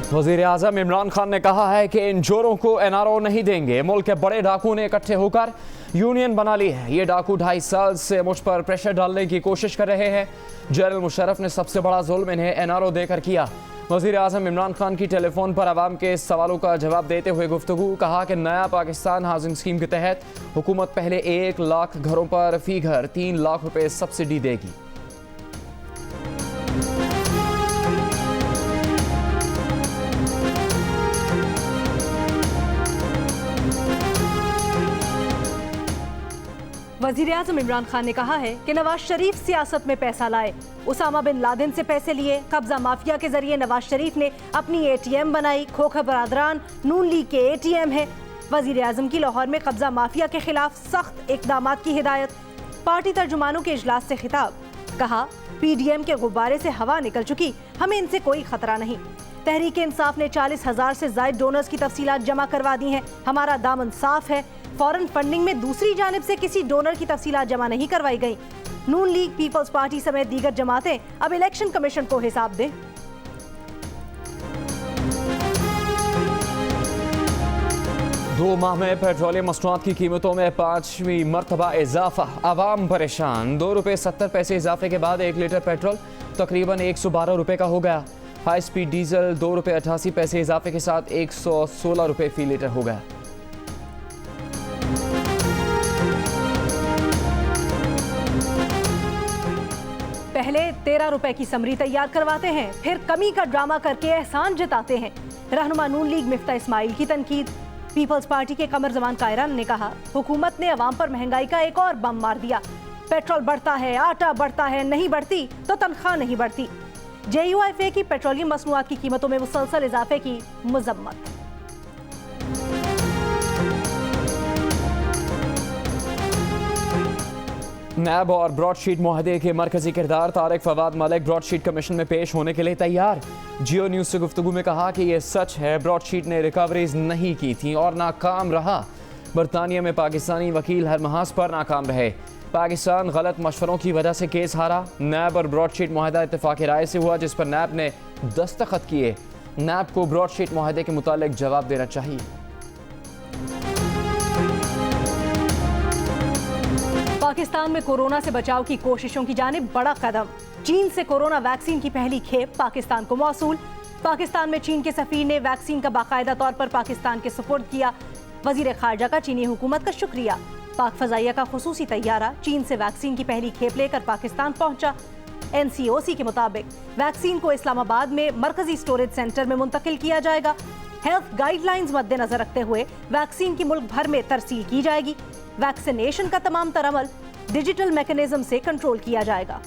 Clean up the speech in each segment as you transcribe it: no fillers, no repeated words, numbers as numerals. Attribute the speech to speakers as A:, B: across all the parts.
A: वज़ीर आज़म इमरान खान ने कहा है कि इन चोरों को NRO नहीं देंगे। मुल्क के बड़े डाकू ने इकट्ठे होकर यूनियन बना ली है। ये डाकू 2.5 साल से मुझ पर प्रेशर डालने की कोशिश कर रहे हैं। जनरल मुशर्रफ ने सबसे बड़ा जुल्म इन्हें NRO देकर किया। वज़ीर आज़म इमरान खान की टेलीफोन पर आवाम के सवालों का जवाब देते हुए गुफ्तगू, कहा कि नया पाकिस्तान हाउसिंग स्कीम के तहत हुकूमत पहले 1 लाख घरों पर फी घर 3 लाख रुपए सब्सिडी देगी।
B: वज़ीर आज़म इमरान खान ने कहा है कि नवाज शरीफ सियासत में पैसा लाए। उसामा बिन लादेन से पैसे लिए। कब्जा माफिया के जरिए नवाज शरीफ ने अपनी ATM बनाई। खोखर बरादरान नून लीग के ATM है। वज़ीर आज़म की लाहौर में कब्जा माफिया के खिलाफ सख्त इकदाम की हिदायत। पार्टी तर्जुमानों के इजलास से खिताब, कहा PDM के गुब्बारे से हवा निकल चुकी, हमें इनसे कोई खतरा नहीं। तहरीक इंसाफ ने 40,000 से ज़ायद डोनर्स की तफसीलात जमा करवा दी हैं। हमारा दामन साफ है। फॉरेन फंडिंग में दूसरी जानिब से किसी डोनर की तफसीलात जमा नहीं करवाई गई। नून लीग, पीपल्स पार्टी समेत दीगर जमातें अब इलेक्शन कमीशन को हिसाब दें।
A: दो माह में पेट्रोलियम मसनूआत की कीमतों में 5वीं मरतबा इजाफा। आवाम परेशान। 2 रुपये 70 पैसे इजाफे के बाद 1 लीटर पेट्रोल तकरीबन 112 रुपये का हो गया। हाई स्पीड डीजल 2 रुपये 88 पैसे इजाफे के साथ 116 रुपये फी लीटर हो गया।
B: पहले 13 रुपए की समरी तैयार करवाते हैं, फिर कमी का ड्रामा करके एहसान जताते हैं। रहनुमा नून लीग मिफ्ता इस्माइल की तनकीद। पीपल्स पार्टी के कमर जमान कायरान ने कहा, हुकूमत ने अवाम पर महंगाई का एक और बम मार दिया। पेट्रोल बढ़ता है, आटा बढ़ता है, नहीं बढ़ती तो तनख्वाह नहीं बढ़ती। JUIFA की पेट्रोलियम मसनूआत की कीमतों में मुसलसल इजाफे की मजम्मत।
A: नैब और ब्रॉडशीट मुआहदे के मरकजी किरदार तारिक फवाद मलिक ब्रॉडशीट कमीशन में पेश होने के लिए तैयार। जियो न्यूज़ से गुफ्तगू में कहा कि यह सच है, ब्रॉडशीट ने रिकवरीज नहीं की थी और नाकाम रहा। बरतानिया में पाकिस्तानी वकील हर महाज पर नाकाम रहे। पाकिस्तान गलत मशवरों की वजह से केस हारा। नैब और ब्रॉडशीट मुआहदा इत्तेफाक राय से हुआ, जिस पर नैब ने दस्तखत किए। नैब को ब्रॉडशीट मुआहदे के मुतालिक जवाब देना चाहिए।
B: पाकिस्तान में कोरोना से बचाव की कोशिशों की जानिब बड़ा कदम। चीन से कोरोना वैक्सीन की पहली खेप पाकिस्तान को मौसूल। पाकिस्तान में चीन के सफीर ने वैक्सीन का बाकायदा तौर पर पाकिस्तान के सुपुर्द किया। वजीर खारजा का चीनी हुकूमत का शुक्रिया। पाक फजाइया का खुसूसी तैयारा चीन से वैक्सीन की पहली खेप लेकर पाकिस्तान पहुंचा। NCOC के मुताबिक वैक्सीन को इस्लामाबाद में मरकजी स्टोरेज सेंटर में मुंतकिल किया जाएगा। हेल्थ गाइडलाइंस मद्देनजर रखते हुए वैक्सीन की मुल्क भर में तरसील की जाएगी। वैक्सीनेशन का तमाम तर अमल डिजिटल मैकेनिज्म से कंट्रोल किया जाएगा।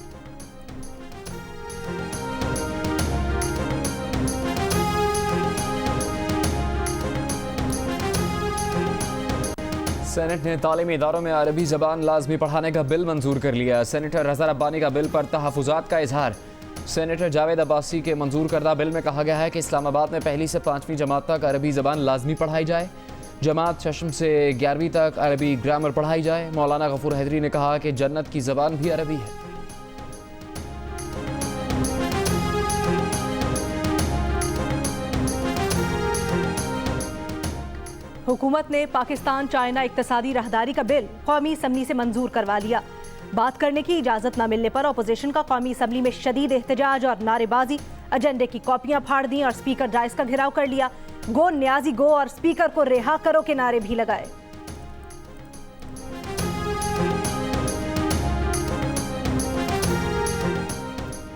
A: सेनेट ने तालीमी इदारों में अरबी ज़बान लाजमी पढ़ाने का बिल मंजूर कर लिया। सेनेटर रज़ा रब्बानी का बिल पर तहफ़्फ़ुज़ात का इजहार। सेनेटर जावेद अब्बासी के मंजूर करदा बिल में कहा गया है कि इस्लामाबाद में 1ली से 5वीं जमात तक अरबी ज़बान लाजमी पढ़ाई जाए। जमात चश्म से 11वीं तक अरबी ग्रामर पढ़ाई जाए। मौलाना गफूर हैदरी ने कहा कि जन्नत की ज़बान भी अरबी है।
B: हुकूमत ने पाकिस्तान चाइना इक्तसादी राहदारी का बिल कौमी असम्बली से मंजूर करवा लिया। बात करने की इजाज़त न मिलने पर अपोजिशन का कौमी असम्बली में शदीद एहतजाज और नारेबाजी। एजेंडे की कॉपियां फाड़ दी और स्पीकर डाइस का घेराव कर लिया। गो न्याजी गो और स्पीकर को रिहा करो के नारे भी लगाए।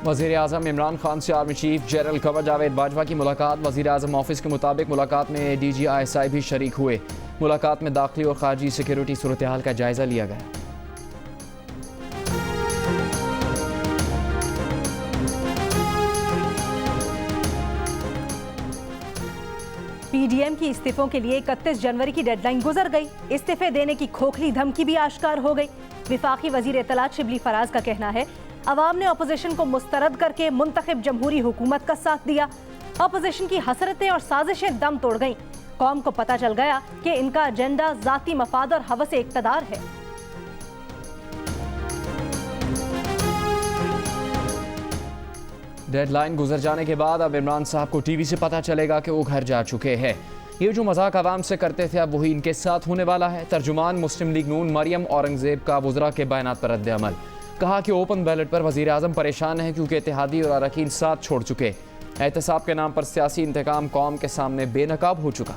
A: वज़ीर आज़म इमरान खान से army chief general Kanwar Javed Bajwa की मुलाकात। वज़ीर आज़म ऑफिस के मुताबिक मुलाकात में DG ISI भी शरीक हुए। मुलाकात में दाखिली और खारजी सिक्योरिटी सूरत हाल का जायजा लिया गया।
B: PDM की इस्तीफों के लिए 31 जनवरी की डेडलाइन गुजर गई। इस्तीफे देने की खोखली धमकी भी आश्कार हो गई। विफाकी वजीर इत्तलात शिबली फराज का कहना है, अवाम ने अपोजिशन को मुस्तरद करके मुंतखब जमहूरी हुकूमत का साथ दिया। अपोजिशन की हसरतें और साजिशें दम तोड़ गईं। कौम को पता चल गया कि इनका एजेंडा जाती मफाद और हवस इक्तदार है।
A: डेडलाइन गुजर जाने के बाद अब इमरान साहब को टीवी से पता चलेगा कि वो घर जा चुके हैं। ये जो मजाक आवाम से करते थे अब वही इनके साथ होने वाला है। तर्जुमान मुस्लिम लीग नून मरियम औरंगजेब का वज़रा के बयानात पर रद्द अमल। कहा कि ओपन बैलेट पर वज़ीर आज़म परेशान है क्योंकि इत्तेहादी और अरकान साथ छोड़ चुके। एहतसाब के नाम पर सियासी इंतकाम कौम के सामने बेनकाब हो चुका।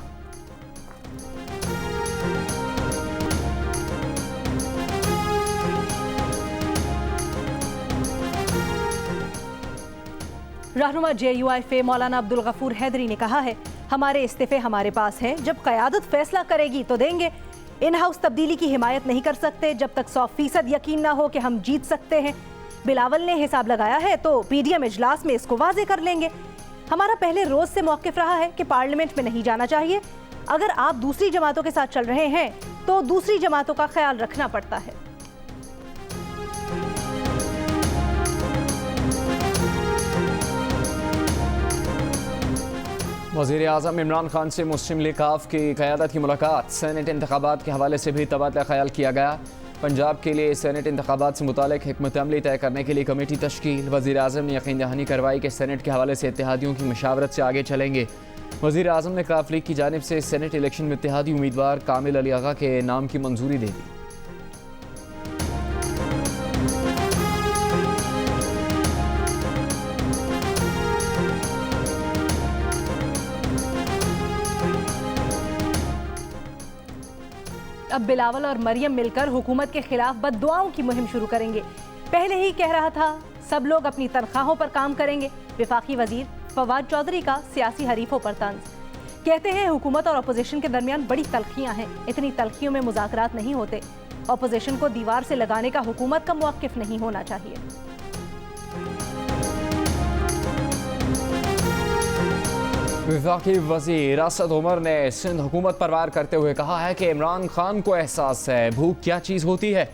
B: रहनुमा JUIF मौलाना अब्दुल गफूर हैदरी ने कहा है, हमारे इस्तीफे हमारे पास हैं, जब क़यादत फैसला करेगी तो देंगे। इन हाउस तब्दीली की हिमायत नहीं कर सकते जब तक 100% यकीन ना हो कि हम जीत सकते हैं। बिलावल ने हिसाब लगाया है तो PDM इजलास में इसको वाजे कर लेंगे। हमारा पहले रोज से मौक़िफ़ रहा है कि पार्लियामेंट में नहीं जाना चाहिए। अगर आप दूसरी जमातों के साथ चल रहे हैं तो दूसरी जमातों का ख्याल रखना पड़ता है।
A: वज़ीर आज़म इमरान खान से मुस्लिम लीग काफ की क़यादत की मुलाकात। सेनेट इंतखाबात के हवाले से भी तबादला ख्याल किया गया। पंजाब के लिए सेनेट इंतखाबात से मुतालिक हिकमत अमली तय करने के लिए कमेटी तश्कील। वज़ीर आज़म ने यकीन दहानी करवाई कि सेनेट के हवाले से इत्तेहादियों की मशावरत से आगे चलेंगे। वज़ीर आज़म ने काफ लीग की जानिब से सेनेट इलेक्शन में इत्तेहादी उम्मीदवार कामिल अली आगा के नाम की मंजूरी दे दी।
B: अब बिलावल और मरियम मिलकर हुकूमत के खिलाफ बददुआओं की मुहिम शुरू करेंगे। पहले ही कह रहा था सब लोग अपनी तनख्वाहों पर काम करेंगे। वफाकी वजीर फवाद चौधरी का सियासी हरीफों पर तंज। कहते हैं हुकूमत और अपोजिशन के दरमियान बड़ी तलखियां हैं, इतनी तलखियों में मुज़ाकरात नहीं होते। अपोजिशन को दीवार से लगाने का हुकूमत का मौक़िफ़ नहीं होना चाहिए।
A: वफाकी वज़ीर असद उमर ने सिंध हुकूमत पर वार करते हुए कहा है कि इमरान खान को एहसास है भूख क्या चीज़ होती है।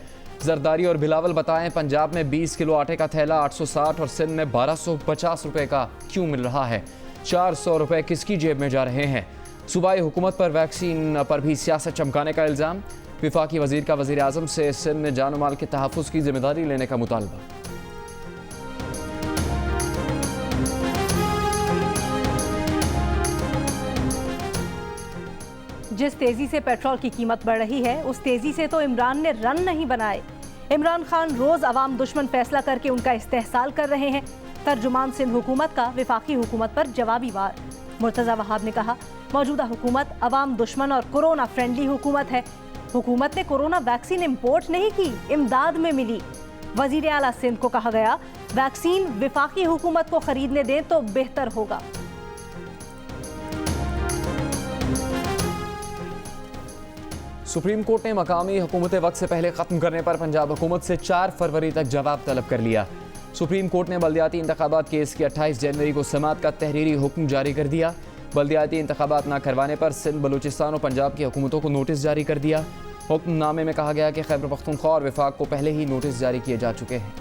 A: जरदारी और बिलावल बताएं पंजाब में 20 किलो आटे का थैला 860 और सिंध में 1250 रुपए का क्यों मिल रहा है। 400 रुपए किसकी जेब में जा रहे हैं। सूबाई हुकूमत पर वैक्सीन पर भी सियासत चमकाने का इल्ज़ाम। वफाकी वज़ीर का वज़ीर आज़म से सिंध में जान माल के तहफ़्फ़ुज़ की जिम्मेदारी लेने का मुतालबा।
B: जिस तेजी से पेट्रोल की कीमत बढ़ रही है उस तेजी से तो इमरान ने रन नहीं बनाए। इमरान खान रोज अवाम दुश्मन फैसला करके उनका इस्तेहसाल कर रहे हैं। तर्जुमान सिंध हुकूमत का वफाकी हुकूमत पर जवाबी वार। मुर्तज़ा वहाब ने कहा, मौजूदा हुकूमत अवाम दुश्मन और कोरोना फ्रेंडली हुकूमत है। हुकूमत ने कोरोना वैक्सीन इम्पोर्ट नहीं की, इमदाद में मिली। वज़ीर आला सिंध को कहा गया, वैक्सीन वफाकी हुकूमत को खरीदने दें तो बेहतर होगा।
A: सुप्रीम कोर्ट ने मकामी हुकूमत वक्त से पहले ख़त्म करने पर पंजाब हुकूमत से 4 फरवरी तक जवाब तलब कर लिया। सुप्रीम कोर्ट ने बल्दियाती इंतखाबात केस की 28 जनवरी को समाअत का तहरीरी हुक्म जारी कर दिया। बल्दियाती इंतखाबात न करवाने पर सिंध, बलूचिस्तान और पंजाब की हुकूमतों को नोटिस जारी कर दिया। हुक्मनामे में कहा गया कि खैबर पख्तूनख्वा और वफाक को पहले ही नोटिस जारी किए जा चुके हैं।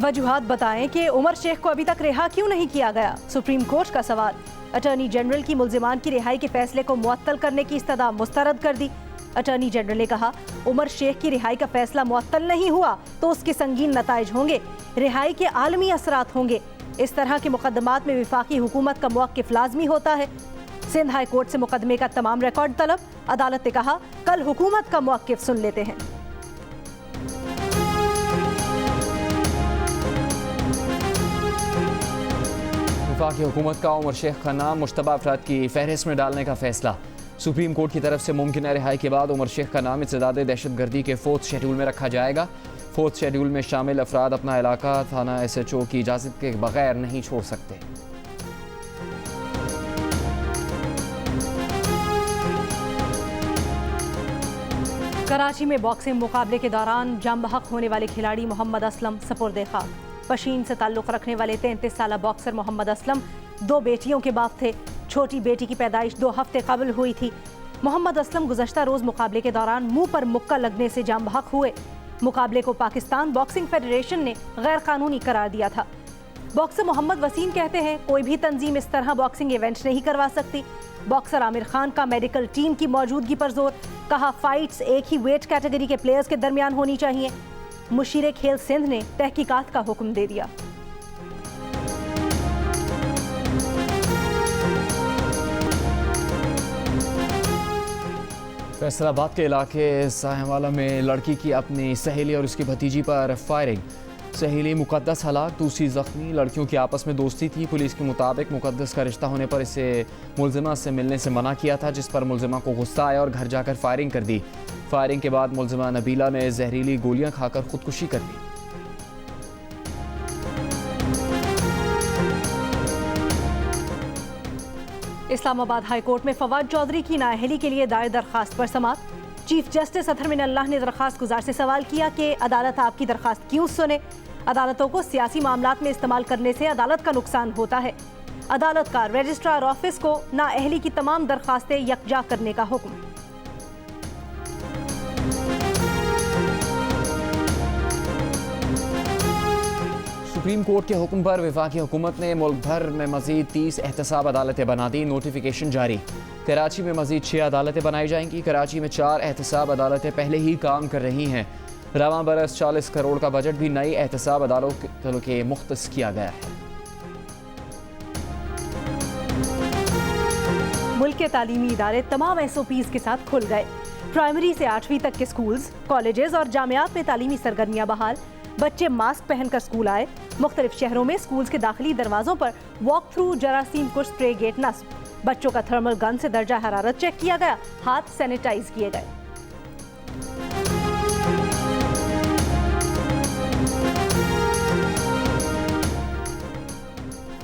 B: वजूहात बताएं कि उमर शेख को अभी तक रिहा क्यों नहीं किया गया। सुप्रीम कोर्ट का सवाल। अटॉर्नी जनरल की मुल्जिमान की रिहाई के फैसले को मुअत्तल करने की इस्तदा मुस्तरद कर दी। अटॉर्नी जनरल ने कहा, उमर शेख की रिहाई का फैसला मुअत्तल नहीं हुआ तो उसके संगीन नताइज होंगे, रिहाई के आलमी असरात होंगे। इस तरह के मुकदमात में वफाकी हुकूमत का मौक़िफ़ लाजमी होता है। सिंध हाई कोर्ट से मुकदमे का तमाम रिकॉर्ड तलब। अदालत ने कहा, कल हुकूमत का मौक़िफ़ सुन लेते हैं।
A: वफाकी हुकूमत का उमर शेख का नाम मुश्तबा अफराद की फहरिस्त में डालने का फैसला। सुप्रीम कोर्ट की तरफ से मुमकिन रिहाई के बाद उमर शेख का नाम इत्तेदाद दहशतगर्दी के 4th शेड्यूल में रखा जाएगा। 4th शेड्यूल में शामिल अफराद अपना इलाका थाना SHO की इजाज़त के बगैर नहीं छोड़ सकते।
B: कराची में बॉक्सिंग मुकाबले के दौरान जाम बहक होने वाले खिलाड़ी मोहम्मद असलम सपुर्दे खाक। पशीन से ताल्लुक़ रखने वाले 33 साला बॉक्सर मोहम्मद असलम 2 बेटियों के बाप थे। छोटी बेटी की पैदाइश 2 हफ्ते कबल हुई थी। मोहम्मद असलम गुज़श्ता रोज़ मुकाबले के दौरान मुंह पर मुक्का लगने से जाम बहक हुए। मुकाबले को पाकिस्तान बॉक्सिंग फेडरेशन ने गैर कानूनी करार दिया था। बॉक्सर मोहम्मद वसीम कहते हैं कोई भी तंजीम इस तरह बॉक्सिंग इवेंट नहीं करवा सकती। बॉक्सर आमिर खान का मेडिकल टीम की मौजूदगी पर जोर, कहा फाइट्स एक ही वेट कैटेगरी के प्लेयर्स के दरमियान होनी चाहिए। मुशीर खेल सिंध ने तहकीकात का हुक्म दे दिया।
A: फैसलाबाद के इलाके साहेवाला में लड़की की अपनी सहेली और उसकी भतीजी पर फायरिंग। सहेली मुकद्दस हलाक, दूसरी जख्मी। लड़कियों की आपस में दोस्ती थी। पुलिस के मुताबिक मुकद्दस का रिश्ता होने पर इसे मुलजिमा से मिलने से मना किया था, जिस पर मुलजिमा को गुस्सा आया और घर जाकर फायरिंग कर दी। फायरिंग के बाद मुलजिमा नबीला ने जहरीली गोलियां खाकर खुदकुशी कर ली।
B: इस्लामाबाद हाई कोर्ट में फवाद चौधरी की नाअहली के लिए दायर दरखास्त पर समाअत। चीफ जस्टिस अतहर मिन अल्लाह ने दरखास्त गुजार से सवाल किया कि अदालत आपकी दरखास्त क्यों सुने। अदालतों को सियासी मामलात में इस्तेमाल करने से अदालत का नुकसान होता है। अदालत का रजिस्ट्रार ऑफिस को नाअहली की तमाम दरखास्तें यकजा करने का हुक्म।
A: सुप्रीम कोर्ट के हुक्म पर वफाकी हुकूमत ने मुल्क भर में मजीद 30 एहतसाब अदालतें बना दी। नोटिफिकेशन जारी। कराची में मजीद 6 अदालतें बनाई जाएंगी। कराची में 4 एहतसाब अदालतें पहले ही काम कर रही हैं। रवां बरस 40 करोड़ का बजट भी नई एहतसाब अदालतों के मुख्तस किया गया है।
B: मुल्क के तालीमी इदारे तमाम SOPs के साथ खुल गए। प्राइमरी से 8वीं तक के स्कूल्स, कॉलेजेस और जामियात में तालीमी सरगर्मियां बहाल। बच्चे मास्क पहनकर स्कूल आए। मुख्तलिफ शहरों में स्कूल्स के दाखिली दरवाजों पर वॉक थ्रू जरासीम कुश स्प्रे गेट नस्ब। बच्चों का थर्मल गन से दर्जा हरारत चेक किया गया। हाथ सैनिटाइज किए गए।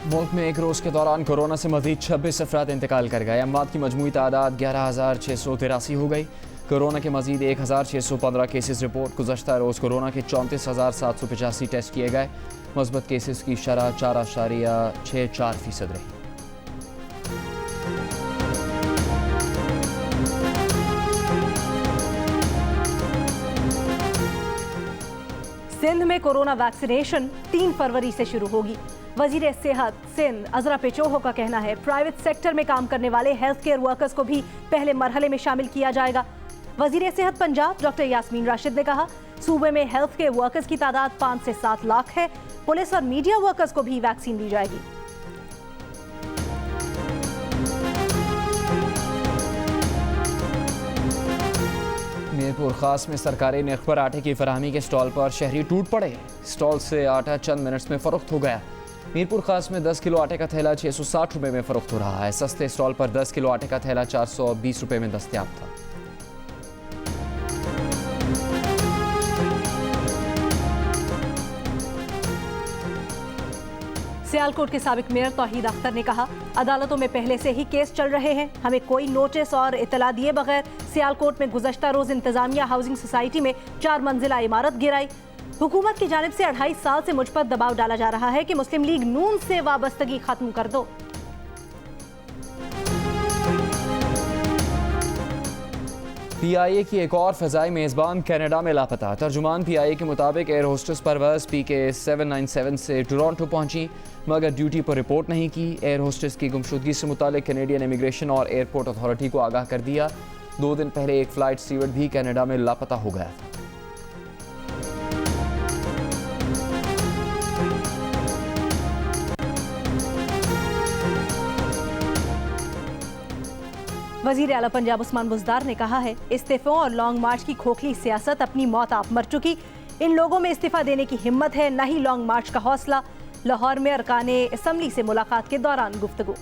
A: मुल्क में एक रोज़ के दौरान कोरोना से मजीद 26 अफराद इंतकाल कर गए। अमवात की मजमूई तादाद 11,683 हो गई। कोरोना के मजीद 1,615 केसेस रिपोर्ट। गुज़श्ता रोज़ कोरोना के 34,785 टेस्ट किए गए। मस्बत केसेस की शरह 4.64% रही।
B: सिंध में कोरोना वैक्सीनेशन 3 फरवरी से शुरू होगी। वजीर सेहत सिंध अजरा पेचोहो का कहना है प्राइवेट सेक्टर में काम करने वाले हेल्थ केयर वर्कर्स को भी पहले मरहले में शामिल किया जाएगा। वजीर सेहत पंजाब डॉक्टर यास्मीन राशिद ने कहा सूबे में हेल्थ केयर वर्कर्स की तादाद 5 से 7 लाख है। पुलिस और मीडिया वर्कर्स को भी वैक्सीन दी जाएगी।
A: मीरपुर खास में सरकारी निर्ख पर आटे की फराहमी के स्टॉल पर शहरी टूट पड़े। स्टॉल से आटा चंद मिनट्स में फरोख्त हो गया। मीरपुर खास में 10 किलो आटे का थैला 660 रुपये में फरोख्त हो रहा है। सस्ते स्टॉल पर 10 किलो आटे का थैला 420 रुपये में दस्तयाब था।
B: सियालकोट के साबिक मेयर तौहीद अख्तर ने कहा अदालतों में पहले से ही केस चल रहे हैं। हमें कोई नोटिस और इतला दिए बगैर सियालकोट में गुज़श्ता रोज इंतजामिया हाउसिंग सोसाइटी में 4 मंजिला इमारत गिराई। हुकूमत की जानिब से 2.5 साल से मुझ पर दबाव डाला जा रहा है कि मुस्लिम लीग नून से वाबस्तगी खत्म कर दो।
A: PIA की एक और फ़ज़ाई मेज़बान कनाडा में लापता। तर्जुमान PIA के मुताबिक एयर होस्टेस परवेज़ PK 797 से टोरंटो पहुंची मगर ड्यूटी पर रिपोर्ट नहीं की। एयर होस्टेस की गुमशुदगी से मुतालिक कैनेडियन इमिग्रेशन और एयरपोर्ट अथॉरिटी को आगाह कर दिया। 2 दिन पहले एक फ़्लाइट स्टीवर्ड भी कनाडा में लापता हो गया था।
B: वजीर आला पंजाब उस्मान बुज़दार ने कहा है इस्तीफों और लॉन्ग मार्च की खोखली सियासत अपनी मौत आप मर चुकी। इन लोगों में इस्तीफा देने की हिम्मत है, न ही लॉन्ग मार्च का हौसला। लाहौर में अरकाने असम्बली से मुलाकात के दौरान गुफ्तगू।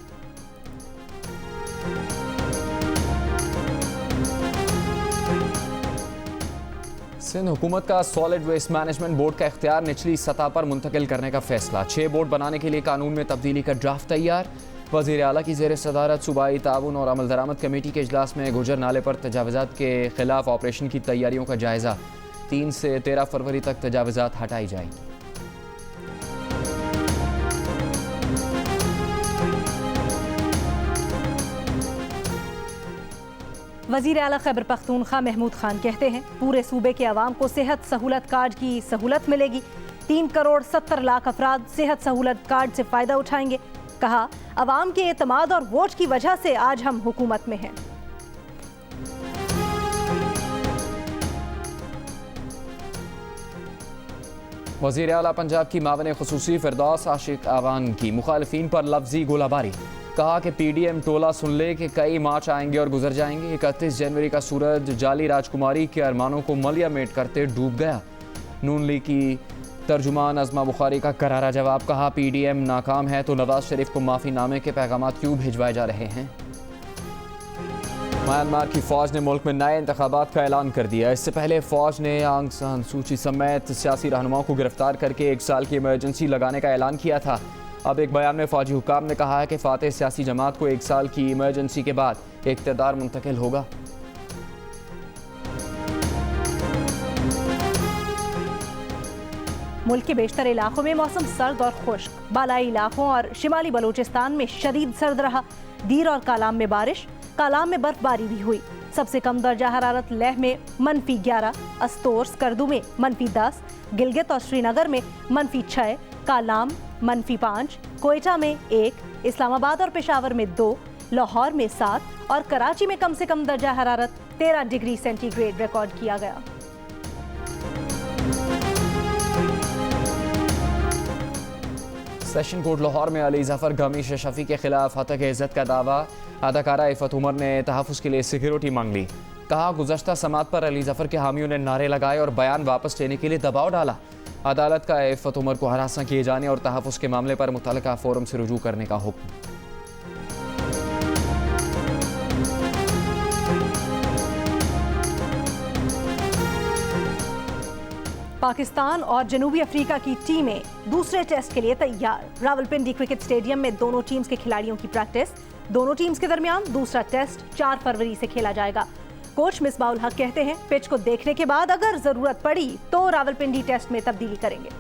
A: सिंध हुकूमत का सॉलिड वेस्ट मैनेजमेंट बोर्ड का इख्तियार निचली सतह पर मुंतकिल करने का फैसला। 6 बोर्ड बनाने के लिए कानून में तब्दीली का ड्राफ्ट तैयार। वज़ीर आला की ज़ेर सदारत सूबाई ताउन और अमल दरामद कमेटी के इजलास में गुजर नाले पर तजावज़ात के खिलाफ ऑपरेशन की तैयारियों का जायज़ा। 3 से 13 फरवरी तक तजावज़ात हटाई जाएंगी।
B: वज़ीर आला खैबर पख्तूनख्वा महमूद खान कहते हैं पूरे सूबे के अवाम को सेहत सहूलत कार्ड की सहूलत मिलेगी। 3 करोड़ 70 लाख अफराद सेहत सहूलत कार्ड से फायदा उठाएंगे। कहा, अवाम के एतमाद और वोट की वजह से आज हम हुकूमत में हैं।
A: वज़ीर आला पंजाब की मावन खुसूसी फिरदौस आशिक आवान की मुखालिफिन पर लफ्जी गोलाबारी। कहा कि PDM टोला सुन ले कि कई मार्च आएंगे और गुजर जाएंगे। 31 जनवरी का सूरज जाली राजकुमारी के अरमानों को मलिया मेट करते डूब गया। नून लीग की तर्जुमान अज़मा बुखारी का करारा जवाब। कहा, PDM नाकाम है तो नवाज शरीफ को माफ़ी नामे के पैगाम क्यों भिजवाए जा रहे हैं। म्यांमार की फ़ौज ने मुल्क में नए इंतखाबात का ऐलान कर दिया। इससे पहले फ़ौज ने आंग सान सूची समेत सियासी रहनुमाओं को गिरफ्तार करके 1 साल की इमरजेंसी लगाने का ऐलान किया था। अब एक बयान में फ़ौजी हुकाम ने कहा है कि फ़ातेह सियासी जमात को 1 साल की इमरजेंसी के बाद इक़्तिदार मुंतकिल होगा।
B: मुल्क के बेशतर इलाकों में मौसम सर्द और खुश्क। बालाई इलाकों और शिमाली बलूचिस्तान में शदीद सर्द रहा। दीर और कालाम में बारिश, कालाम में बर्फबारी भी हुई। सबसे कम दर्जा हरारत लेह में -11, अस्तोर स्कर्दू में -10, गिलगित और श्रीनगर में -6, कालाम -5, कोयटा में 1, इस्लामाबाद और पेशावर में 2, लाहौर में 7 और कराची में कम से कम दर्जा हरारत 13 डिग्री सेंटीग्रेड रिकॉर्ड किया गया।
A: सेशन कोर्ट लाहौर में अली जफर गमी शफी के खिलाफ हतक इज़्ज़त का दावा। अदाकारा इफ़त उमर ने तहफ़्फ़ुज़ के लिए सिक्योरिटी मांग ली। कहा, गुज़श्ता समात पर अली जफर के हामियों ने नारे लगाए और बयान वापस लेने के लिए दबाव डाला। अदालत का इफ़त उमर को हरासा किए जाने और तहफ़्फ़ुज़ के मामले पर मुतल्लिका फोरम से रुजू करने का हुक्म।
B: पाकिस्तान और जनूबी अफ्रीका की टीमें दूसरे टेस्ट के लिए तैयार। रावलपिंडी क्रिकेट स्टेडियम में दोनों टीम्स के खिलाड़ियों की प्रैक्टिस। दोनों टीम्स के दरमियान दूसरा टेस्ट 4 फरवरी से खेला जाएगा। कोच मिसबाउल हक कहते हैं, पिच को देखने के बाद अगर जरूरत पड़ी तो रावलपिंडी टेस्ट में तब्दीली करेंगे।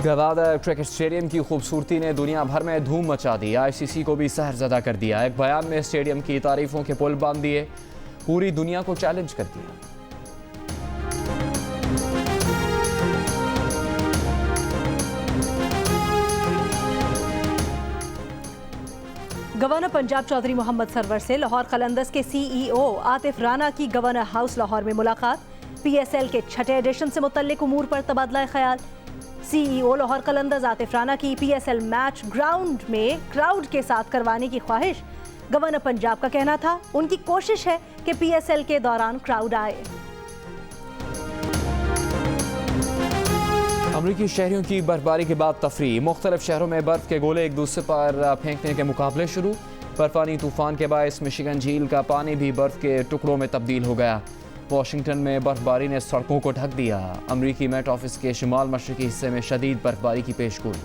A: गवादर क्रिकेट स्टेडियम की खूबसूरती ने दुनिया भर में धूम मचा दी। ICC को भी सहरज़दा कर दिया। एक बयान में स्टेडियम की तारीफों के पुल बांध दिए, पूरी दुनिया को चैलेंज कर दिया।
B: गवर्नर पंजाब चौधरी मोहम्मद सरवर से लाहौर कलंदर्स के CEO आतिफ राना की गवर्नर हाउस लाहौर में मुलाकात। PSL के 6ठे एडिशन से मुतल्लिक उमूर पर तबादला ख्याल। CEO लाहौर कलंदर्स आतिफ राना की PSL मैच ग्राउंड में क्राउड के साथ करवाने की ख्वाहिश। गवर्नर पंजाब का कहना था, उनकी कोशिश है कि PSL के दौरान क्राउड आए।
A: अमरीकी शहरियों की बर्फबारी के बाद तफरी। मुख्तलिफ शहरों में बर्फ के गोले एक दूसरे पर फेंकने के मुकाबले शुरू। बर्फानी तूफान के बायस मिशिगन झील का पानी भी बर्फ के टुकड़ों में तब्दील हो गया। वाशिंगटन में बर्फबारी ने सड़कों को ढक दिया। अमरीकी मेट ऑफिस के शुमाल मशरकी हिस्से में शदीद बर्फबारी की पेशगोई।